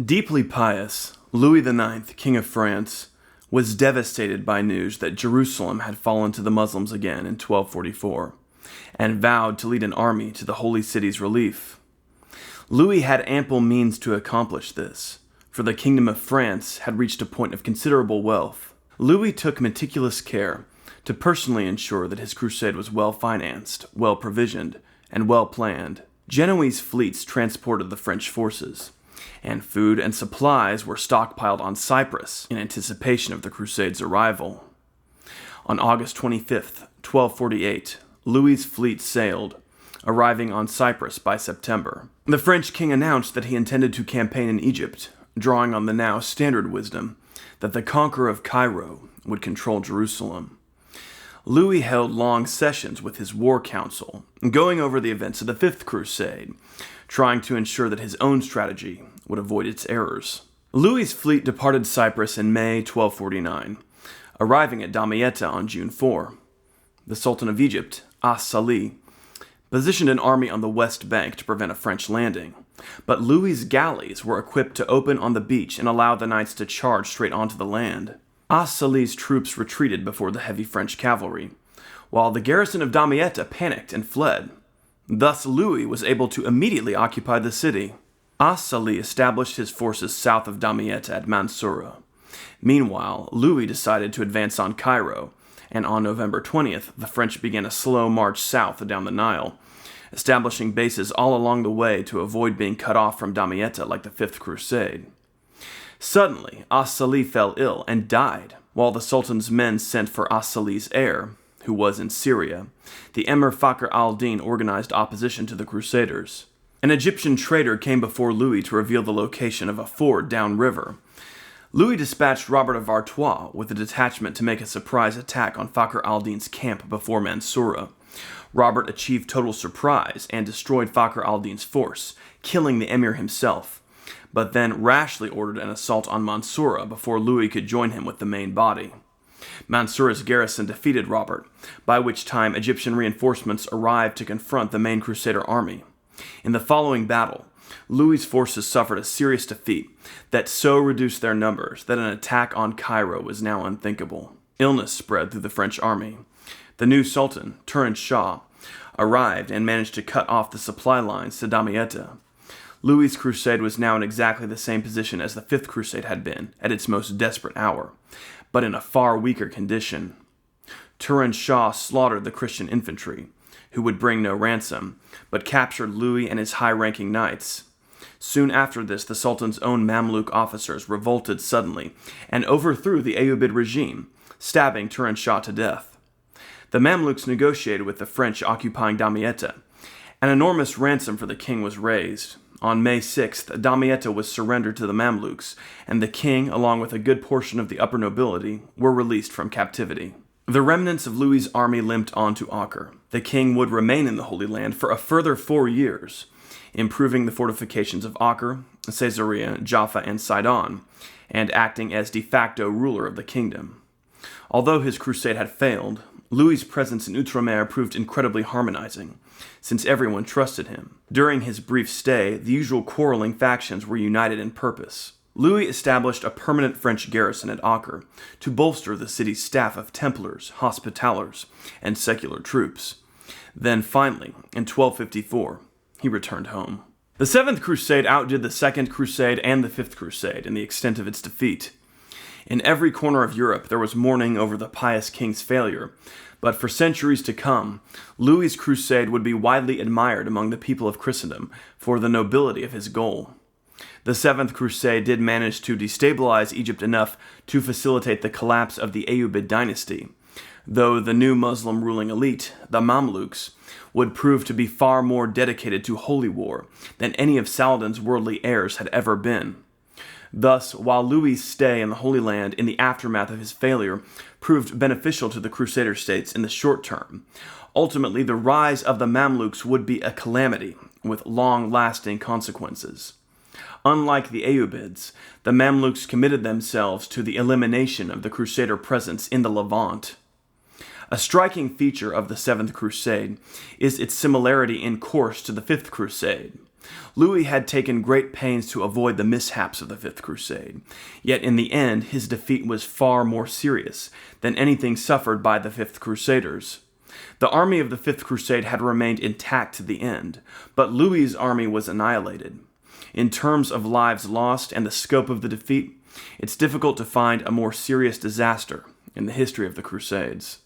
Deeply pious, Louis IX, King of France, was devastated by news that Jerusalem had fallen to the Muslims again in 1244, and vowed to lead an army to the Holy City's relief. Louis had ample means to accomplish this, for the Kingdom of France had reached a point of considerable wealth. Louis took meticulous care to personally ensure that his crusade was well-financed, well-provisioned, and well-planned. Genoese fleets transported the French forces, and food and supplies were stockpiled on Cyprus in anticipation of the Crusade's arrival. On August 25th, 1248, Louis's fleet sailed, arriving on Cyprus by September. The French king announced that he intended to campaign in Egypt, drawing on the now standard wisdom that the conqueror of Cairo would control Jerusalem. Louis held long sessions with his war council, going over the events of the Fifth Crusade, trying to ensure that his own strategy would avoid its errors. Louis's fleet departed Cyprus in May 1249, arriving at Damietta on June 4. The Sultan of Egypt, As-Salih, positioned an army on the west bank to prevent a French landing, but Louis's galleys were equipped to open on the beach and allow the knights to charge straight onto the land. As-Salih's troops retreated before the heavy French cavalry, while the garrison of Damietta panicked and fled. Thus Louis was able to immediately occupy the city. As-Salih established his forces south of Damietta at Mansura. Meanwhile, Louis decided to advance on Cairo, and on November 20th, the French began a slow march south down the Nile, establishing bases all along the way to avoid being cut off from Damietta like the Fifth Crusade. Suddenly, As-Salih fell ill and died, while the Sultan's men sent for As-Salih's heir, who was in Syria. The Emir Fakhr al-Din organized opposition to the Crusaders. An Egyptian trader came before Louis to reveal the location of a ford downriver. Louis dispatched Robert of Artois with a detachment to make a surprise attack on Fakhr al-Din's camp before Mansura. Robert achieved total surprise and destroyed Fakhr al-Din's force, killing the emir himself, but then rashly ordered an assault on Mansura before Louis could join him with the main body. Mansura's garrison defeated Robert, by which time Egyptian reinforcements arrived to confront the main Crusader army. In the following battle, Louis's forces suffered a serious defeat that so reduced their numbers that an attack on Cairo was now unthinkable. Illness spread through the French army. The new Sultan, Turan Shah, arrived and managed to cut off the supply lines to Damietta. Louis's crusade was now in exactly the same position as the Fifth Crusade had been at its most desperate hour, but in a far weaker condition. Turan Shah slaughtered the Christian infantry, who would bring no ransom, but captured Louis and his high-ranking knights. Soon after this, the Sultan's own Mamluk officers revolted suddenly and overthrew the Ayyubid regime, stabbing Turan Shah to death. The Mamluks negotiated with the French occupying Damietta. An enormous ransom for the king was raised. On May 6th, Damietta was surrendered to the Mamluks, and the king, along with a good portion of the upper nobility, were released from captivity. The remnants of Louis's army limped on to Acre. The king would remain in the Holy Land for a further 4 years, improving the fortifications of Acre, Caesarea, Jaffa, and Sidon, and acting as de facto ruler of the kingdom. Although his crusade had failed, Louis's presence in Outremer proved incredibly harmonizing, since everyone trusted him. During his brief stay, the usual quarreling factions were united in purpose. Louis established a permanent French garrison at Acre to bolster the city's staff of Templars, Hospitallers, and secular troops. Then finally, in 1254, he returned home. The Seventh Crusade outdid the Second Crusade and the Fifth Crusade in the extent of its defeat. In every corner of Europe there was mourning over the pious king's failure, but for centuries to come, Louis's crusade would be widely admired among the people of Christendom for the nobility of his goal. The Seventh Crusade did manage to destabilize Egypt enough to facilitate the collapse of the Ayyubid dynasty, though the new Muslim ruling elite, the Mamluks, would prove to be far more dedicated to holy war than any of Saladin's worldly heirs had ever been. Thus, while Louis's stay in the Holy Land in the aftermath of his failure proved beneficial to the Crusader states in the short term, ultimately the rise of the Mamluks would be a calamity with long-lasting consequences. Unlike the Ayyubids, the Mamluks committed themselves to the elimination of the Crusader presence in the Levant. A striking feature of the Seventh Crusade is its similarity in course to the Fifth Crusade. Louis had taken great pains to avoid the mishaps of the Fifth Crusade, yet in the end his defeat was far more serious than anything suffered by the Fifth Crusaders. The army of the Fifth Crusade had remained intact to the end, but Louis's army was annihilated. In terms of lives lost and the scope of the defeat, it's difficult to find a more serious disaster in the history of the Crusades.